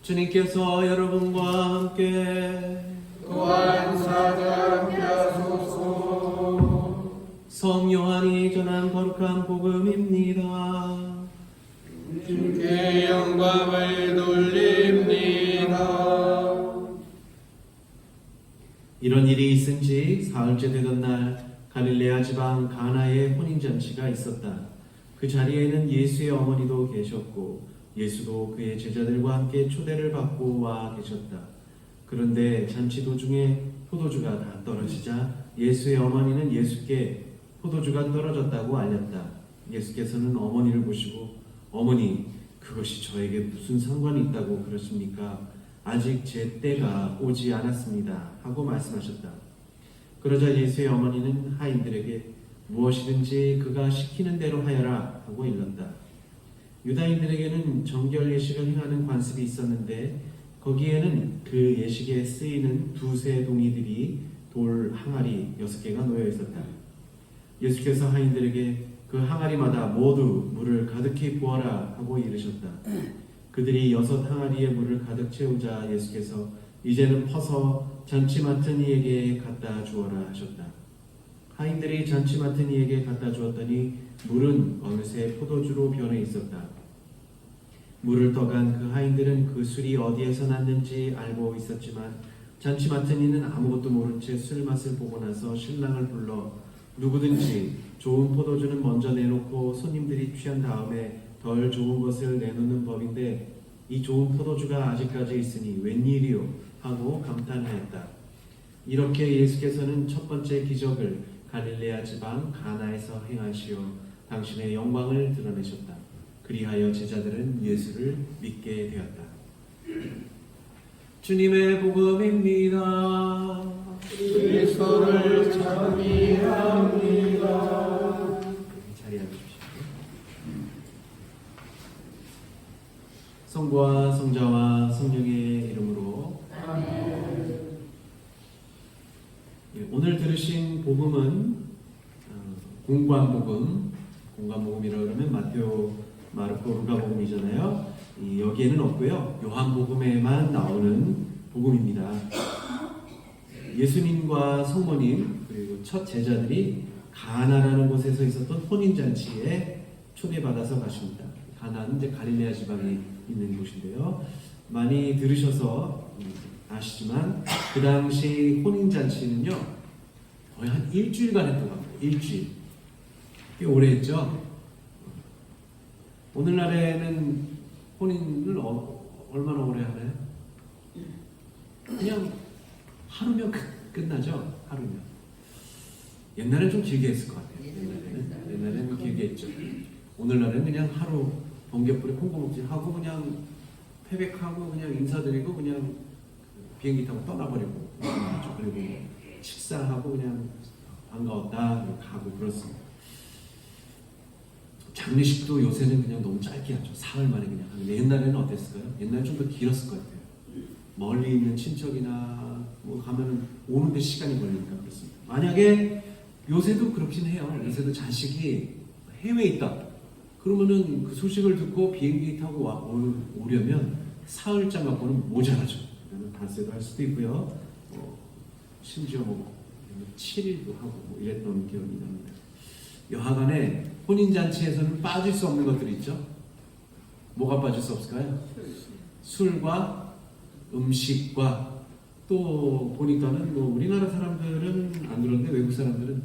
주님께서 여러분과 함께 또한 사랑케 하소서. 성 요한이 전한 거룩한 복음입니다. 주님께 영광을 돌립니다. 이런 일이 있은 지 사흘째 되던 날 갈릴레아 지방 가나에 혼인잔치가 있었다. 그 자리에는 예수의 어머니도 계셨고 예수도 그의 제자들과 함께 초대를 받고 와 계셨다. 그런데 잔치 도중에 포도주가 다 떨어지자 예수의 어머니는 예수께 포도주가 떨어졌다고 알렸다. 예수께서는 어머니를 보시고 어머니, 그것이 저에게 무슨 상관이 있다고 그러십니까? 아직 제 때가 오지 않았습니다. 하고 말씀하셨다. 그러자 예수의 어머니는 하인들에게 무엇이든지 그가 시키는 대로 하여라 하고 일렀다. 유다인들에게는 정결 예식을 행하는 관습이 있었는데 거기에는 그 예식에 쓰이는 두세 동이들이 돌 항아리 6개가 놓여 있었다. 예수께서 하인들에게 그 항아리마다 모두 물을 가득히 부어라 하고 이르셨다. 그들이 6 항아리에 물을 가득 채우자 예수께서 이제는 퍼서 잔치 맡은 이에게 갖다 주어라 하셨다. 하인들이 잔치 맡은 이에게 갖다 주었더니 물은 어느새 포도주로 변해 있었다. 물을 떠간 그 하인들은 그 술이 어디에서 났는지 알고 있었지만 잔치 맡은 이는 아무것도 모른 채 술 맛을 보고 나서 신랑을 불러 누구든지 좋은 포도주는 먼저 내놓고 손님들이 취한 다음에 덜 좋은 것을 내놓는 법인데 이 좋은 포도주가 아직까지 있으니 웬일이요? 하고 감탄하였다. 이렇게 예수께서는 첫 번째 기적을 갈릴레아 지방 가나에서 행하시어 당신의 영광을 드러내셨다. 그리하여 제자들은 예수를 믿게 되었다. 주님의 복음입니다. 그리스도를 찬미합니다. 자리에 앉으십시오. 성부와 성자와 성령의 이름으로 아멘. 오늘 들으신 복음은 공관복음이라 그러면 마테오, 마르코, 루가복음이잖아요. 여기에는 없고요. 요한복음에만 나오는 복음입니다. 예수님과 성모님 그리고 첫 제자들이 가나라는 곳에서 있었던 혼인잔치에 초대받아서 가십니다. 가나는 이제 갈릴레아 지방에 있는 곳인데요. 많이 들으셔서 아시지만 그 당시 혼인잔치는요 거의 한 일주일간 했던 겁니다. 일주일. 꽤 오래 했죠. 오늘날에는 혼인을 얼마나 오래 하나요? 그냥 하루면 끝나죠. 하루면. 옛날엔 좀 길게 했을 것 같아요. 옛날에는 길게 했죠. 오늘날에는 그냥 하루 번개불에 콩고목질 하고 그냥 패백하고 그냥 인사드리고 그냥 비행기 타고 떠나버리고 그리고 식사하고 그냥 반가웠다 가고 그렇습니다. 장례식도 요새는 그냥 너무 짧게 하죠. 사흘 만에 그냥 하는데 옛날에는 어땠을까요? 옛날엔 좀 더 길었을 것 같아요. 멀리 있는 친척이나 뭐 가면은 오는데 시간이 걸리니까 그렇습니다. 만약에 요새도 그렇긴 해요. 요새도 자식이 해외에 있다. 그러면은 그 소식을 듣고 비행기 타고 오려면 사흘장 갖고는 모자라죠. 발세도 할 수도 있고요. 심지어 뭐 7일도 하고 뭐 이랬던 기억이 납니다. 여하간에 혼인잔치에서는 빠질 수 없는 것들이 있죠. 뭐가 빠질 수 없을까요? 술과 음식과 또 보니까는 뭐 우리나라 사람들은 안 그런데 외국 사람들은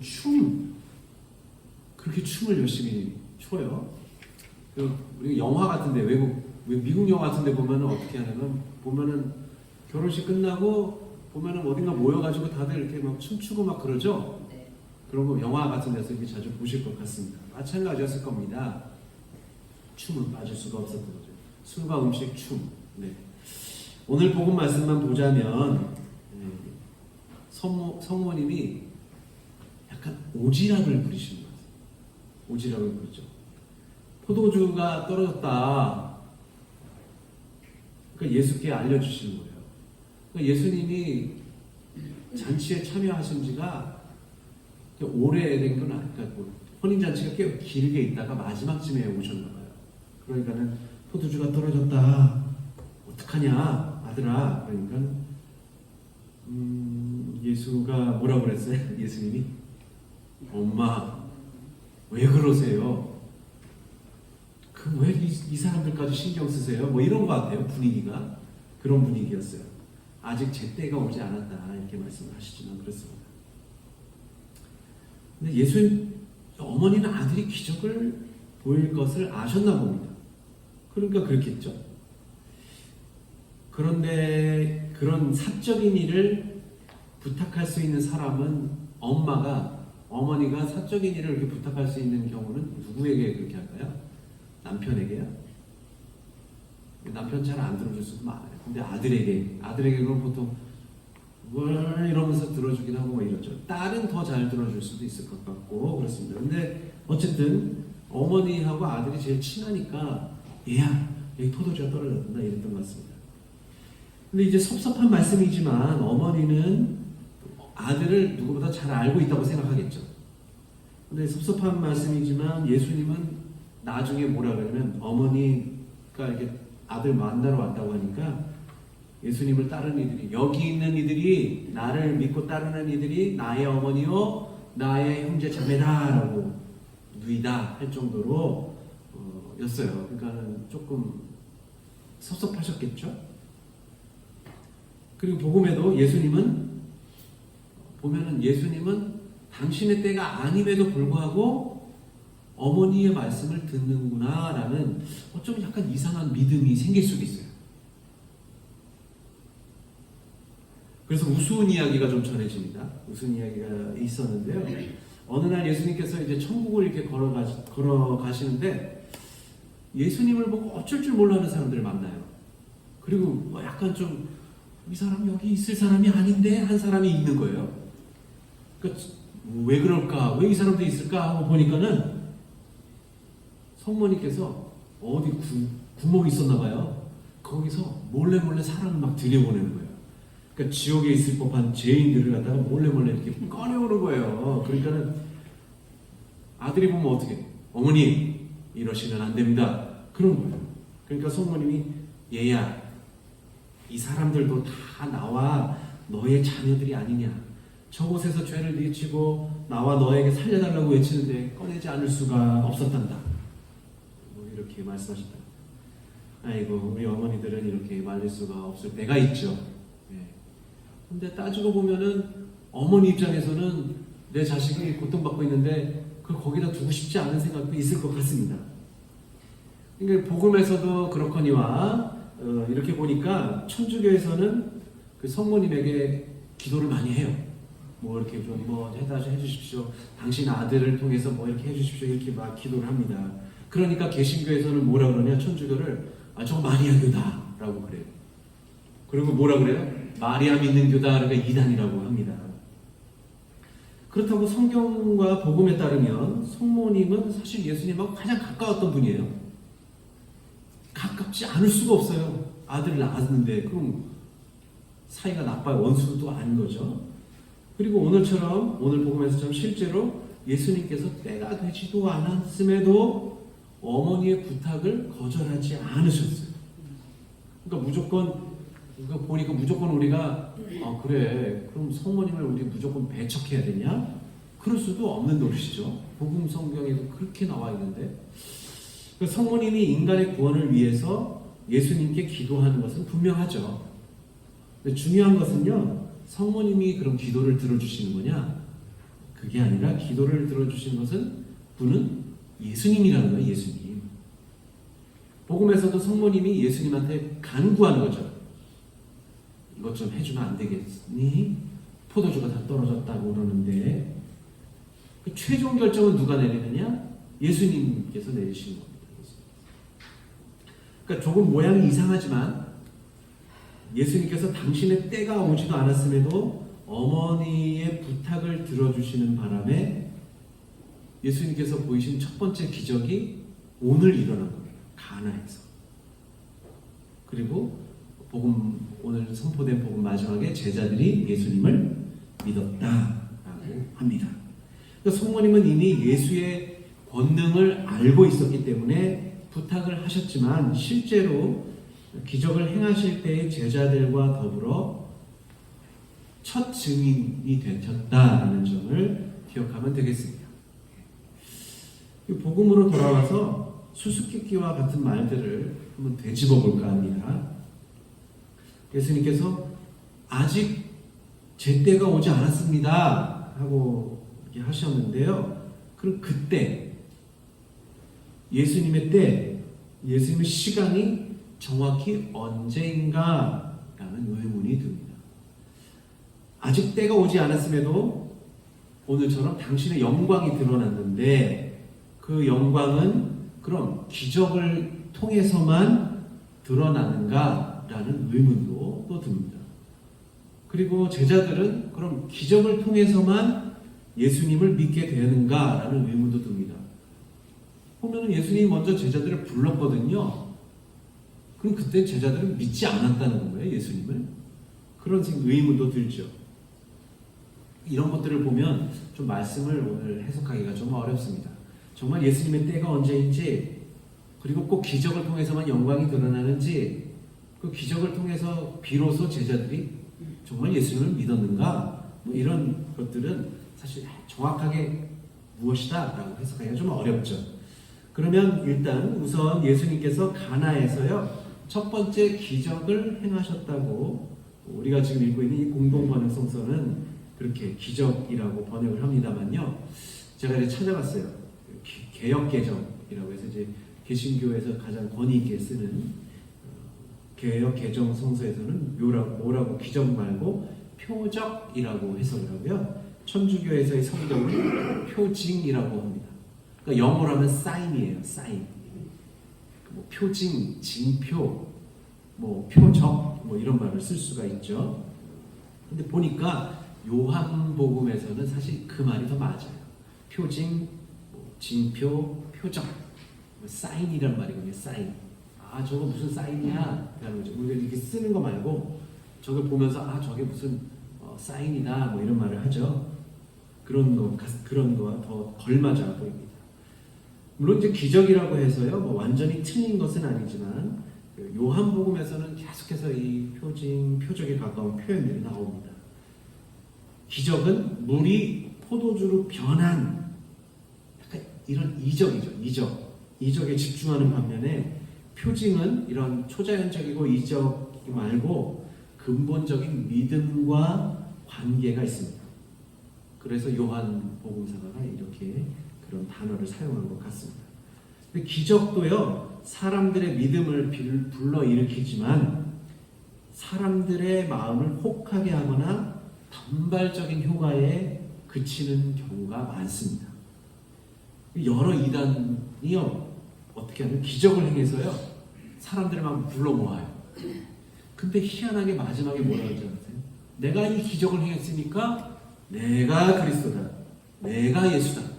그렇게 춤을 열심히 춰요. 우리 영화 같은데 미국 영화 같은데 보면은 어떻게 하냐면 보면은 결혼식 끝나고 보면은 어딘가 모여가지고 다들 이렇게 막 춤추고 막 그러죠. 그런 거 영화 같은 데서 이렇게 자주 보실 것 같습니다. 마찬가지였을 겁니다. 춤은 빠질 수가 없었던 거죠. 술과 음식, 춤. 네. 오늘 복음 말씀만 보자면 성모님이 약간 오지랖을 부리시는 것 같아요. 오지랖을 부리죠. 포도주가 떨어졌다. 그러니까 예수께 알려주시는 거예요. 그러니까 예수님이 잔치에 참여하신 지가 오래된 건 아니까 혼인잔치가 꽤 길게 있다가 마지막쯤에 오셨나 봐요. 그러니까는 포도주가 떨어졌다. 어떡하냐 아들아. 그러니까 예수가 뭐라고 그랬어요? 예수님이 엄마 왜 그러세요? 그 왜 이 사람들까지 신경 쓰세요? 뭐 이런 것 같아요. 분위기가 그런 분위기였어요. 아직 제 때가 오지 않았다 이렇게 말씀을 하시지만 그렇습니다. 근데 예수님 어머니는 아들이 기적을 보일 것을 아셨나 봅니다. 그러니까 그렇겠죠. 그런데 그런 사적인 일을 부탁할 수 있는 사람은 어머니가 사적인 일을 이렇게 부탁할 수 있는 경우는 누구에게 그렇게 할까요? 남편에게요? 남편 잘 안 들어줄 수도 많아요. 근데 아들에게 그럼 보통 뭘 이러면서 들어주긴 하고 뭐 이러죠. 딸은 더 잘 들어줄 수도 있을 것 같고 그렇습니다. 근데 어쨌든 어머니하고 아들이 제일 친하니까 얘야 여기 포도주가 떨어졌다 이랬던 것 같습니다. 근데 이제 섭섭한 말씀이지만 어머니는 아들을 누구보다 잘 알고 있다고 생각하겠죠. 근데 섭섭한 말씀이지만 예수님은 나중에 뭐라 그러면 어머니가 이렇게 아들 만나러 왔다고 하니까 예수님을 따르는 이들이 여기 있는 이들이 나를 믿고 따르는 이들이 나의 어머니요 나의 형제 자매다라고 누이다 할 정도로 였어요. 그러니까는 조금 섭섭하셨겠죠. 그리고 복음에도 예수님은 당신의 때가 아님에도 불구하고 어머니의 말씀을 듣는구나라는 어쩌면 약간 이상한 믿음이 생길 수도 있어요. 그래서 우스운 이야기가 좀 전해집니다. 우스운 이야기가 있었는데요. 어느 날 예수님께서 이제 천국을 이렇게 걸어가시는데 예수님을 보고 어쩔 줄 몰라 하는 사람들을 만나요. 그리고 약간 좀 이 사람 여기 있을 사람이 아닌데 한 사람이 있는 거예요. 그러니까 왜 그럴까? 왜 이 사람도 있을까? 하고 보니까는 성모님께서 어디 구멍이 있었나 봐요. 거기서 몰래 사람을 막 들여보내는 거예요. 그러니까 지옥에 있을 법한 죄인들을 갖다가 몰래 이렇게 꺼내오는 거예요. 그러니까는 아들이 보면 어떻게? 어머니 이러시면 안 됩니다. 그런 거예요. 그러니까 성모님이 얘야 이 사람들도 다 나와 너의 자녀들이 아니냐. 저곳에서 죄를 뉘치고 나와 너에게 살려달라고 외치는데 꺼내지 않을 수가 없었단다. 뭐 이렇게 말씀하셨다. 아이고 우리 어머니들은 이렇게 말릴 수가 없을 때가 있죠. 근데 따지고 보면은 어머니 입장에서는 내 자식이 고통받고 있는데 그걸 거기다 두고 싶지 않은 생각도 있을 것 같습니다. 그러니까 복음에서도 그렇거니와 이렇게 보니까 천주교에서는 그 성모님에게 기도를 많이 해요. 뭐 이렇게 좀 뭐 해주십시오. 당신 아들을 통해서 뭐 이렇게 해주십시오. 이렇게 막 기도를 합니다. 그러니까 개신교에서는 뭐라 그러냐? 천주교를 저거 마리아 교다라고 그래요. 그리고 뭐라 그래요? 마리아 믿는 교다, 그러니까 이단이라고 합니다. 그렇다고 성경과 복음에 따르면 성모님은 사실 예수님하고 가장 가까웠던 분이에요. 가깝지 않을 수가 없어요. 아들을 낳았는데 그럼 사이가 나빠요. 원수도 아닌 거죠. 그리고 오늘 복음에서처럼 실제로 예수님께서 때가 되지도 않았음에도 어머니의 부탁을 거절하지 않으셨어요. 그러니까 무조건 우리가 그래 그럼 성모님을 우리 무조건 배척해야 되냐? 그럴 수도 없는 노릇이죠. 복음 성경에도 그렇게 나와 있는데 성모님이 인간의 구원을 위해서 예수님께 기도하는 것은 분명하죠. 근데 중요한 것은요, 성모님이 그런 기도를 들어주시는 거냐? 그게 아니라 기도를 들어주시는 것은 분은 예수님이라는 거예요. 예수님. 복음에서도 성모님이 예수님한테 간구하는 거죠. 이것 좀 해주면 안 되겠니? 포도주가 다 떨어졌다고 그러는데 그 최종 결정은 누가 내리느냐? 예수님께서 내리시는 겁니다. 그러니까 조금 모양이 이상하지만 예수님께서 당신의 때가 오지도 않았음에도 어머니의 부탁을 들어주시는 바람에 예수님께서 보이신 첫 번째 기적이 오늘 일어난 거예요. 가나에서. 그리고 오늘 선포된 복음 마지막에 제자들이 예수님을 믿었다라고 합니다. 그러니까 성모님은 이미 예수의 권능을 알고 있었기 때문에 부탁을 하셨지만 실제로 기적을 행하실 때의 제자들과 더불어 첫 증인이 되셨다라는 점을 기억하면 되겠습니다. 복음으로 돌아와서 수수께끼와 같은 말들을 한번 되짚어 볼까 합니다. 예수님께서 아직 제 때가 오지 않았습니다 하고 이렇게 하셨는데요. 그럼 그때 예수님의 때, 예수님의 시간이 정확히 언제인가 라는 의문이 듭니다. 아직 때가 오지 않았음에도 오늘처럼 당신의 영광이 드러났는데 그 영광은 그럼 기적을 통해서만 드러나는가 라는 의문도 또 듭니다. 그리고 제자들은 그럼 기적을 통해서만 예수님을 믿게 되는가 라는 의문도 듭니다. 보면은 예수님이 먼저 제자들을 불렀거든요. 그럼 그때 제자들은 믿지 않았다는 거예요, 예수님을. 그런 의문도 들죠. 이런 것들을 보면 좀 말씀을 오늘 해석하기가 좀 어렵습니다. 정말 예수님의 때가 언제인지, 그리고 꼭 기적을 통해서만 영광이 드러나는지, 그 기적을 통해서 비로소 제자들이 정말 예수님을 믿었는가, 뭐 이런 것들은 사실 정확하게 무엇이다 라고 해석하기가 좀 어렵죠. 그러면 일단 우선 예수님께서 가나에서요 첫 번째 기적을 행하셨다고 우리가 지금 읽고 있는 이 공동번역성서는 그렇게 기적이라고 번역을 합니다만요. 제가 이제 찾아봤어요. 개역개정이라고 해서 이제 개신교에서 가장 권위 있게 쓰는 개역개정 성서에서는 뭐라고 기적 말고 표적이라고 해석을 하고요. 천주교에서의 성경은 표징이라고 합니다. 그러니까 영어로 하면 사인이에요. 사인. 뭐 표징, 징표, 뭐 표적, 뭐 이런 말을 쓸 수가 있죠. 근데 보니까 요한복음에서는 사실 그 말이 더 맞아요. 표징, 뭐 징표, 표적, 뭐 사인이란 말이거든요. 사인. 아, 저거 무슨 사인이야? 라는 거죠. 우리가 이렇게 쓰는 거 말고 저걸 보면서 아, 저게 무슨 사인이다. 뭐 이런 말을 하죠. 그런 거와 더 걸맞아 보입니다. 물론 이제 기적이라고 해서요, 뭐 완전히 틀린 것은 아니지만 요한복음에서는 계속해서 이 표징, 표적에 가까운 표현들이 나옵니다. 기적은 물이 포도주로 변한 약간 이런 이적이죠. 이적에 집중하는 반면에 표징은 이런 초자연적이고 이적 말고 근본적인 믿음과 관계가 있습니다. 그래서 요한복음사가가 이렇게 그런 단어를 사용한 것 같습니다. 근데 기적도요, 사람들의 믿음을 불러일으키지만 사람들의 마음을 혹하게 하거나 단발적인 효과에 그치는 경우가 많습니다. 여러 이단이요, 어떻게 하면 기적을 행해서요, 사람들을 막 불러 모아요. 근데 희한하게 마지막에 뭐라고 하지 않으세요? 내가 이 기적을 행했으니까 내가 그리스도다, 내가 예수다,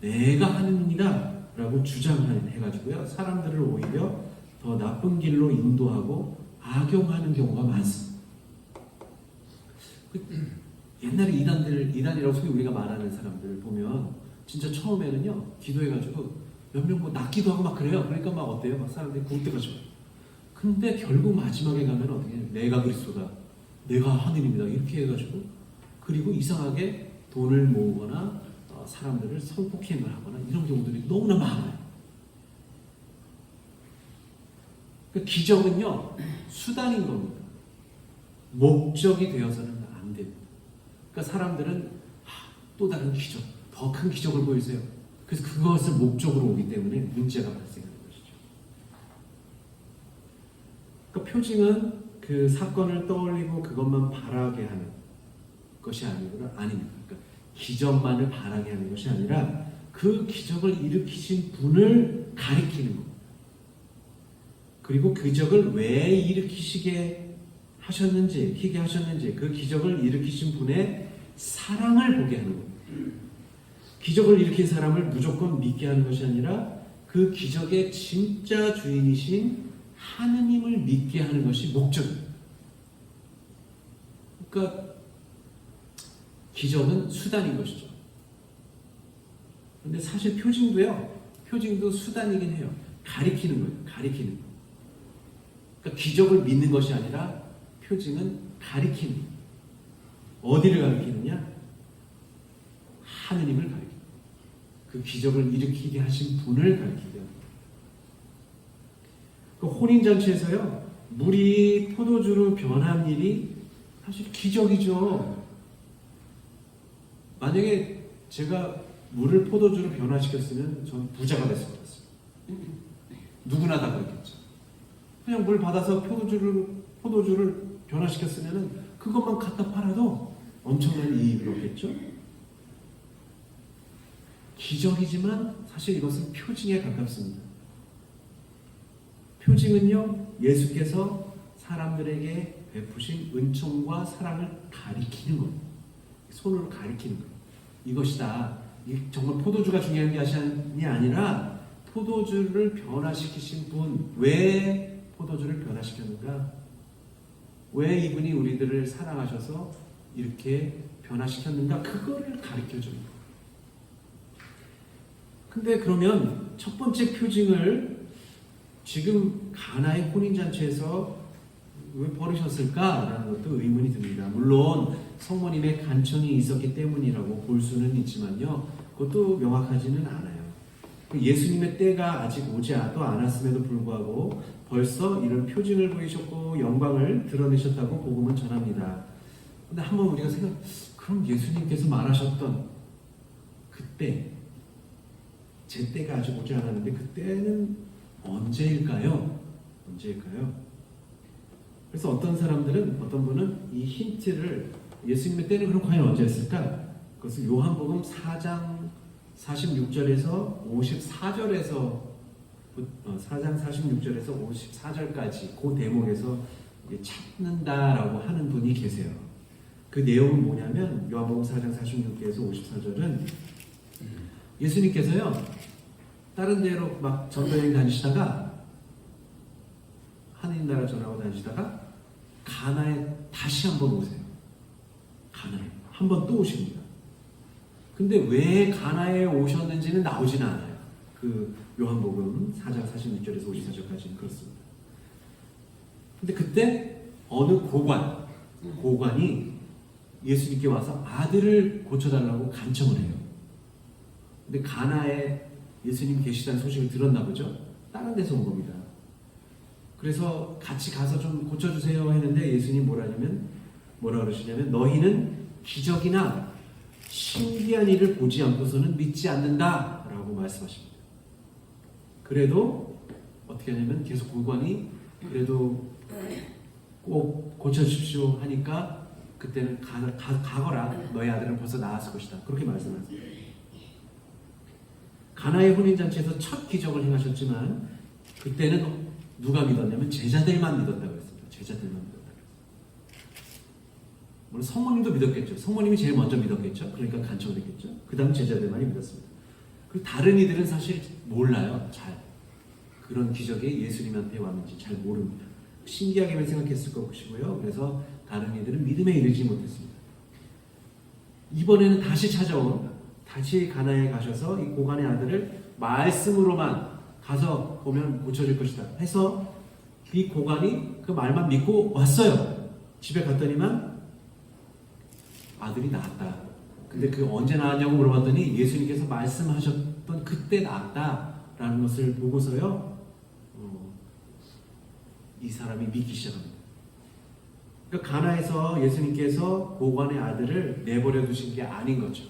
내가 하느님이다 라고 주장해가지고요, 사람들을 오히려 더 나쁜 길로 인도하고 악용하는 경우가 많습니다. 옛날에 이단이라고 소위 우리가 말하는 사람들 보면 진짜 처음에는요, 기도해가지고 몇 명 뭐 낫기도 하고 막 그래요. 그러니까 막 어때요? 막 사람들이 구울 때가 좋아요. 근데 결국 마지막에 가면 어떻게 해요? 내가 그리스도다, 내가 하느님이다 이렇게 해가지고, 그리고 이상하게 돈을 모으거나 사람들을 성폭행을 하거나 이런 경우들이 너무나 많아요. 그러니까 기적은요, 수단인 겁니다. 목적이 되어서는 안 됩니다. 그러니까 사람들은 또 다른 기적, 더 큰 기적을 보여주세요. 그래서 그것을 목적으로 오기 때문에 문제가 발생하는 것이죠. 그러니까 표징은 그 사건을 떠올리고 그것만 바라게 하는 것이 아닙니다. 그러니까 기적만을 바라게 하는 것이 아니라 그 기적을 일으키신 분을 가리키는 겁니다. 그리고 그 기적을 왜 일으키시게 하셨는지, 희게 하셨는지, 그 기적을 일으키신 분의 사랑을 보게 하는 겁니다. 기적을 일으킨 사람을 무조건 믿게 하는 것이 아니라 그 기적의 진짜 주인이신 하느님을 믿게 하는 것이 목적입니다. 그러니까 기적은 수단인 것이죠. 근데 사실 표징도요, 표징도 수단이긴 해요. 가리키는 거예요. 가리키는 거. 그러니까 기적을 믿는 것이 아니라 표징은 가리키는 거예요. 어디를 가리키느냐? 하느님을 가리키는 거예요. 그 기적을 일으키게 하신 분을 가리키게 합니다. 그 혼인잔치에서요, 물이 포도주로 변한 일이 사실 기적이죠. 만약에 제가 물을 포도주로 변화시켰으면 전 부자가 됐을 것 같습니다. 누구나 다 그렇겠죠. 그냥 물 받아서 포도주를 변화시켰으면 그것만 갖다 팔아도 엄청난 이익을 얻겠죠. 기적이지만 사실 이것은 표징에 가깝습니다. 표징은요, 예수께서 사람들에게 베푸신 은총과 사랑을 가리키는 겁니다. 손으로 가리키는 거예요. 이것이다. 정말 포도주가 중요한 게 아니라 포도주를 변화시키신 분, 왜 포도주를 변화시켰는가? 왜 이분이 우리들을 사랑하셔서 이렇게 변화시켰는가? 그거를 가르쳐줘요. 근데 그러면 첫 번째 표징을 지금 가나의 혼인잔치에서 왜 버리셨을까라는 것도 의문이 듭니다. 물론 성모님의 간청이 있었기 때문이라고 볼 수는 있지만요, 그것도 명확하지는 않아요. 예수님의 때가 아직 오지도 않았음에도 불구하고 벌써 이런 표징을 보이셨고 영광을 드러내셨다고 복음은 전합니다. 근데 한번 우리가 그럼 예수님께서 말하셨던 그때, 제 때가 아직 오지 않았는데 그때는 언제일까요? 그래서 어떤 분은 이 힌트를, 예수님의 때는 그럼 과연 언제였을까? 그것을 요한복음 4장 46절에서 54절에서 4장 46절에서 54절까지 그 대목에서 찾는다라고 하는 분이 계세요. 그 내용은 뭐냐면 요한복음 4장 46절에서 54절은 예수님께서요, 다른 데로 막 전도여행 다니시다가, 하느님 나라 전하고 다니시다가 가나에 다시 한번 오세요. 가나에 한번 또 오십니다. 근데 왜 가나에 오셨는지는 나오지는 않아요. 그 요한복음 4장 46절에서 54절까지는 그렇습니다. 근데 그때 어느 고관이 예수님께 와서 아들을 고쳐달라고 간청을 해요. 근데 가나에 예수님 계시다는 소식을 들었나 보죠. 다른 데서 온 겁니다. 그래서 같이 가서 좀 고쳐주세요 했는데 예수님 뭐라 그러시냐면 너희는 기적이나 신기한 일을 보지 않고서는 믿지 않는다 라고 말씀하십니다. 그래도 어떻게 하냐면 계속 고관이 그래도 꼭 고쳐주십시오 하니까 그때는 가거라, 너희 아들은 벌써 나았을 것이다, 그렇게 말씀하세요. 가나의 혼인잔치에서 첫 기적을 행하셨지만 그때는 누가 믿었냐면 제자들만 믿었다고 했습니다. 제자들만 믿었다고 했습니다. 물론 성모님도 믿었겠죠. 성모님이 제일 먼저 믿었겠죠. 그러니까 간청됐겠죠. 그 다음 제자들만이 믿었습니다. 그리고 다른 이들은 사실 몰라요. 잘 그런 기적이 예수님한테 왔는지 잘 모릅니다. 신기하게만 생각했을 것이고요. 그래서 다른 이들은 믿음에 이르지 못했습니다. 이번에는 다시 가나에 가셔서 이 고관의 아들을 말씀으로만 가서 보면 고쳐질 것이다 해서 이 고관이 그 말만 믿고 왔어요. 집에 갔더니만 아들이 낳았다. 근데 그 언제 낳았냐고 물어봤더니 예수님께서 말씀하셨던 그때 낳았다라는 것을 보고서요, 이 사람이 믿기 시작합니다. 그러니까 가나에서 예수님께서 고관의 아들을 내버려 두신 게 아닌 거죠.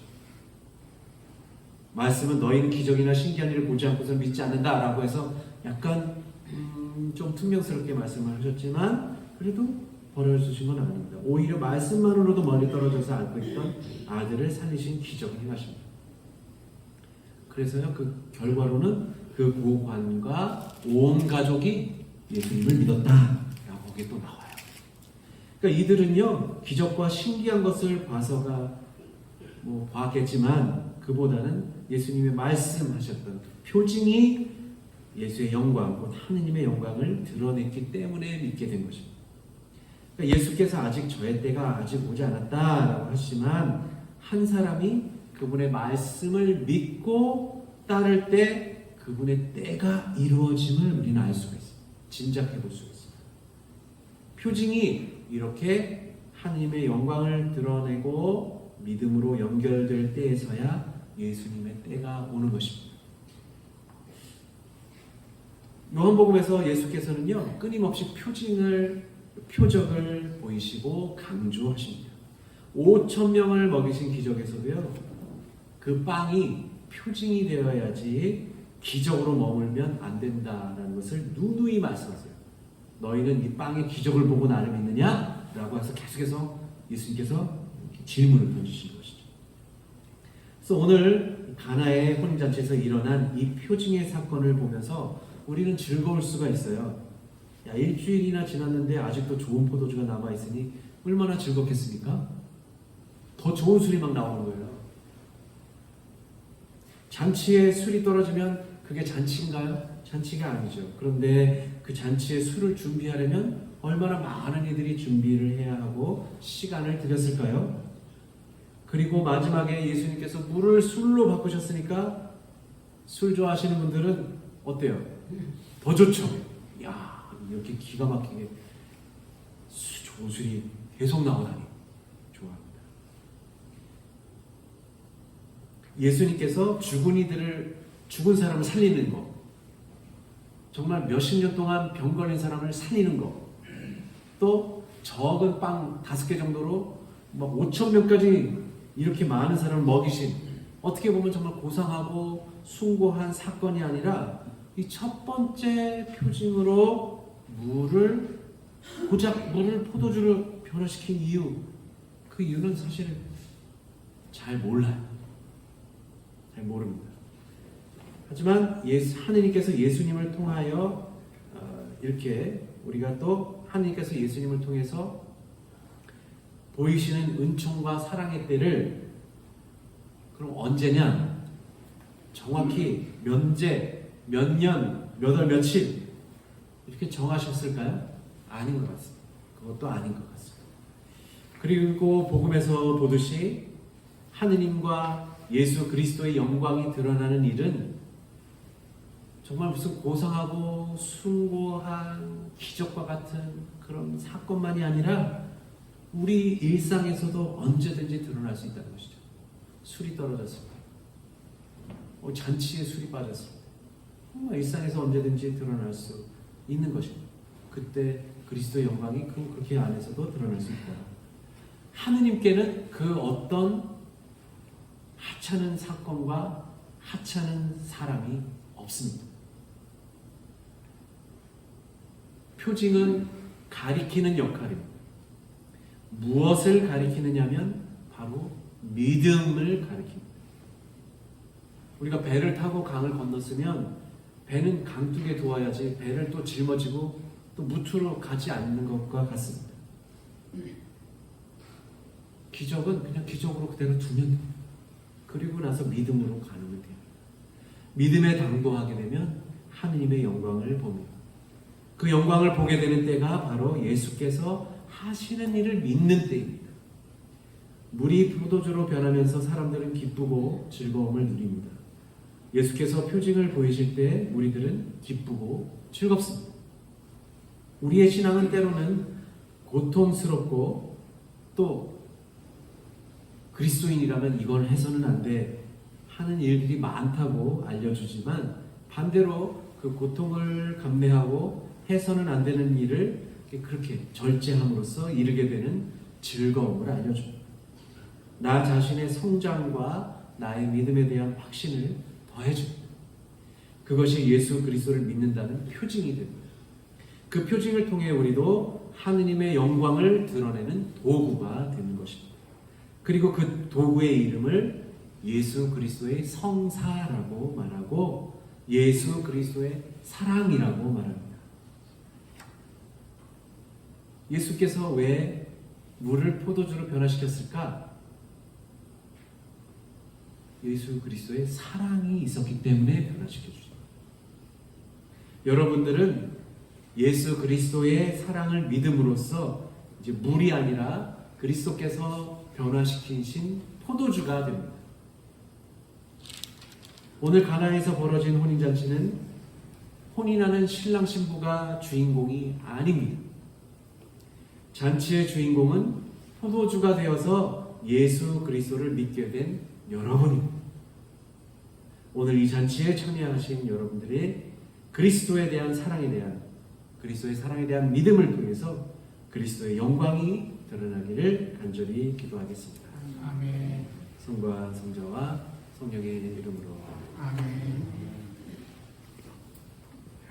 말씀은 너희는 기적이나 신기한 일을 보지 않고서 믿지 않는다라고 해서 약간 좀 퉁명스럽게 말씀을 하셨지만 그래도 버려주신 건 아닙니다. 오히려 말씀만으로도 멀리 떨어져서 앓고 있던 아들을 살리신 기적을 행하십니다. 그래서요, 그 결과로는 그 고관과 온 가족이 예수님을 믿었다라고 거기에 또 나와요. 그러니까 이들은요, 기적과 신기한 것을 봐서가 봤겠지만 그보다는 예수님의 말씀하셨던 표징이 예수의 영광, 곧 하느님의 영광을 드러냈기 때문에 믿게 된 것입니다. 그러니까 예수께서 아직 저의 때가 아직 오지 않았다라고 하시지만 한 사람이 그분의 말씀을 믿고 따를 때 그분의 때가 이루어짐을 우리는 알 수가 있습니다. 짐작해 볼 수가 있습니다. 표징이 이렇게 하나님의 영광을 드러내고 믿음으로 연결될 때에서야 예수님의 때가 오는 것입니다. 요한복음에서 예수께서는요, 끊임없이 표적을 보이시고 강조하십니다. 5,000명을 먹이신 기적에서도요, 그 빵이 표징이 되어야지 기적으로 머물면 안 된다라는 것을 누누이 말씀하세요. 너희는 이 빵의 기적을 보고 나를 믿느냐? 라고 해서 계속해서 예수님께서 질문을 던지신 것이죠. 그래서 오늘 가나의 혼인잔치에서 일어난 이 표징의 사건을 보면서 우리는 즐거울 수가 있어요. 야, 일주일이나 지났는데 아직도 좋은 포도주가 남아있으니 얼마나 즐겁겠습니까? 더 좋은 술이 막 나오는 거예요. 잔치에 술이 떨어지면 그게 잔치인가요? 잔치가 아니죠. 그런데 그 잔치에 술을 준비하려면 얼마나 많은 이들이 준비를 해야 하고 시간을 들였을까요? 그리고 마지막에 예수님께서 물을 술로 바꾸셨으니까 술 좋아하시는 분들은 어때요? 더 좋죠? 야, 이렇게 기가 막히게 좋은 술이 계속 나오다니 좋아합니다. 예수님께서 죽은 사람을 살리는 거, 정말 몇십 년 동안 병 걸린 사람을 살리는 거, 또 적은 빵 5개 정도로 막 5,000명까지 이렇게 많은 사람을 먹이신, 어떻게 보면 정말 고상하고 숭고한 사건이 아니라 이 첫 번째 표징으로 고작 물을 포도주로 변화시킨 이유, 그 이유는 사실은 잘 몰라요. 잘 모릅니다. 하지만 하느님께서 예수님을 통하여 이렇게 우리가 또 하느님께서 예수님을 통해서 보이시는 은총과 사랑의 때를 그럼 언제냐? 정확히 몇 년, 몇 월, 며칠 이렇게 정하셨을까요? 아닌 것 같습니다. 그것도 아닌 것 같습니다. 그리고 복음에서 보듯이 하느님과 예수 그리스도의 영광이 드러나는 일은 정말 무슨 고상하고 숭고한 기적과 같은 그런 사건만이 아니라 우리 일상에서도 언제든지 드러날 수 있다는 것이죠. 술이 떨어졌을 때, 잔치에 술이 빠졌을 때, 정말 일상에서 언제든지 드러날 수 있는 것입니다. 그때 그리스도의 영광이 그렇게 안에서도 드러날 수 있다. 하느님께는 그 어떤 하찮은 사건과 하찮은 사람이 없습니다. 표징은 가리키는 역할입니다. 무엇을 가리키느냐면 바로 믿음을 가리킵니다. 우리가 배를 타고 강을 건넜으면 배는 강둑에 두어야지 배를 또 짊어지고 또 무트로 가지 않는 것과 같습니다. 기적은 그냥 기적으로 그대로 두면 됩니다. 그리고 나서 믿음으로 가는 돼요. 믿음에 당도하게 되면 하느님의 영광을 봅니다. 그 영광을 보게 되는 때가 바로 예수께서 하시는 일을 믿는 때입니다. 물이 포도주로 변하면서 사람들은 기쁘고 즐거움을 누립니다. 예수께서 표징을 보이실 때 우리들은 기쁘고 즐겁습니다. 우리의 신앙은 때로는 고통스럽고 또 그리스도인이라면 이걸 해서는 안 돼 하는 일들이 많다고 알려주지만 반대로 그 고통을 감내하고 해서는 안 되는 일을 그렇게 절제함으로써 이루게 되는 즐거움을 알려줍니다. 나 자신의 성장과 나의 믿음에 대한 확신을 더해줍니다. 그것이 예수 그리스도를 믿는다는 표징이 됩니다. 그 표징을 통해 우리도 하느님의 영광을 드러내는 도구가 되는 것입니다. 그리고 그 도구의 이름을 예수 그리스도의 성사라고 말하고 예수 그리스도의 사랑이라고 말합니다. 예수께서 왜 물을 포도주로 변화시켰을까? 예수 그리스도의 사랑이 있었기 때문에 변화시켜주죠. 여러분들은 예수 그리스도의 사랑을 믿음으로써 이제 물이 아니라 그리스도께서 변화시키신 포도주가 됩니다. 오늘 가나에서 벌어진 혼인잔치는 혼인하는 신랑 신부가 주인공이 아닙니다. 잔치의 주인공은 포도주가 되어서 예수 그리스도를 믿게 된 여러분입니다. 오늘 이 잔치에 참여하신 여러분들의 그리스도에 대한 사랑에 대한 그리스도의 사랑에 대한 믿음을 통해서 그리스도의 영광이 드러나기를 간절히 기도하겠습니다. 아멘. 성부와 성자와 성령의 이름으로 아멘.